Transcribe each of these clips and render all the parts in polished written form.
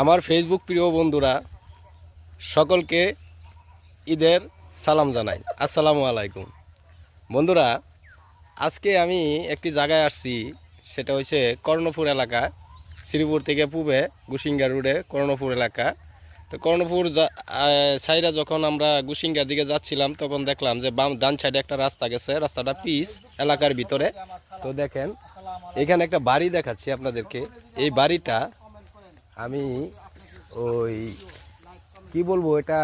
আমার ফেসবুক প্রিয় বন্ধুরা সকলকে ঈদের সালাম জানাই। আসসালামু আলাইকুম। বন্ধুরা, আজকে আমি একটি জায়গায় আসছি, সেটা হচ্ছে কর্ণপুর এলাকা। শ্রীপুর থেকে পূবে গুসিঙ্গা রোডে কর্ণপুর এলাকা। তো কর্ণপুর সাইডে যখন আমরা গুসিঙ্গার দিকে যাচ্ছিলাম তখন দেখলাম যে ডান সাইডে একটা রাস্তা গেছে, রাস্তাটা পিচ এলাকার ভিতরে। তো দেখেন এখানে একটা বাড়ি দেখাচ্ছি আপনাদেরকে। এই বাড়িটা আমি ওই কি বলবো, এটা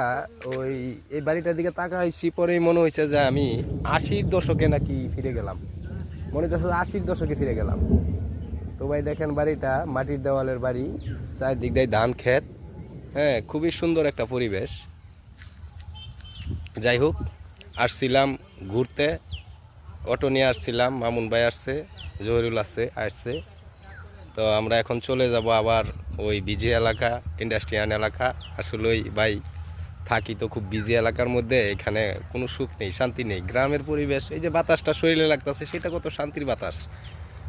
এই বাড়িটার দিকে তাকাইছি, পরেই মনে হয়েছে যে আমি 80-র দশকে নাকি ফিরে গেলাম। মনে হচ্ছে 80-র দশকে ফিরে গেলাম। তো ভাই দেখেন বাড়িটা মাটির দেওয়ালের বাড়ি, চারদিক দিয়ে ধান ক্ষেত। হ্যাঁ, খুবই সুন্দর একটা পরিবেশ। যাই হোক, আসছিলাম ঘুরতে, অটো নিয়ে আসছিলাম, মামুন ভাই আসছে, জহিরুল আসছে। তো আমরা এখন চলে যাব আবার ওই বিজি এলাকা, ইন্ডাস্ট্রিয়াল এলাকা। আসলে ওই ভাই থাকি তো খুব বিজি এলাকার মধ্যে, এখানে কোনো সুখ নেই, শান্তি নেই। গ্রামের পরিবেশ, এই যে বাতাসটা শরীরে লাগতেছে সেটা কত শান্তির বাতাস।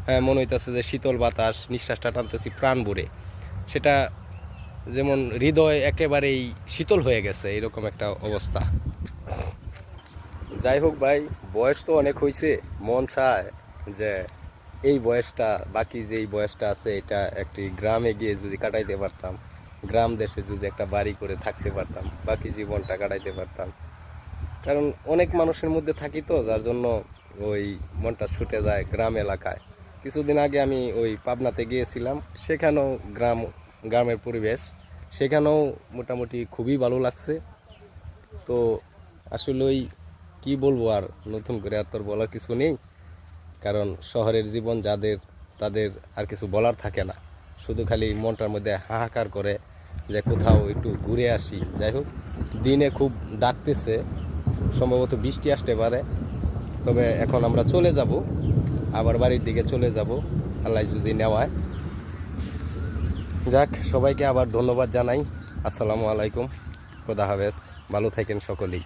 হ্যাঁ, মনে হইতেছে যে শীতল বাতাস, নিঃশ্বাসটা টানতেছি প্রাণ ভরে। সেটা যেমন হৃদয় একেবারেই শীতল হয়ে গেছে, এরকম একটা অবস্থা। যাই হোক ভাই, বয়স তো অনেক হয়েছে, মন চায় যে এই বয়সটা, বাকি যেই বয়সটা আছে এটা একটি গ্রামে গিয়ে যদি কাটাইতে পারতাম, গ্রাম দেশে যদি একটা বাড়ি করে থাকতে পারতাম, বাকি জীবনটা কাটাইতে পারতাম। কারণ অনেক মানুষের মধ্যে থাকি তো, যার জন্য ওই মনটা ছুটে যায় গ্রাম এলাকায়। কিছুদিন আগে আমি ওই পাবনাতে গিয়েছিলাম, সেখানেও গ্রামের পরিবেশ, সেখানেও মোটামুটি খুবই ভালো লাগছে। তো আসলে ওই কী বলবো, আর নতুন করে আর তোর বলার কিছু নেই। কারণ শহরের জীবন যাদের, তাদের আর কিছু বলার থাকে না, শুধু খালি মনটার মধ্যে হাহাকার করে যে কোথাও একটু ঘুরে আসি। যাই হোক, দিনে খুব ডাকতেছে, সম্ভবত বৃষ্টি আসতে পারে। তবে এখন আমরা চলে যাব, আবার বাড়ির দিকে চলে যাব, আল্লাহ যদি নেওয়ায়। যাক, সবাইকে আবার ধন্যবাদ জানাই। আসসালামু আলাইকুম, খোদা হাফেজ, ভালো থাকেন সকলেই।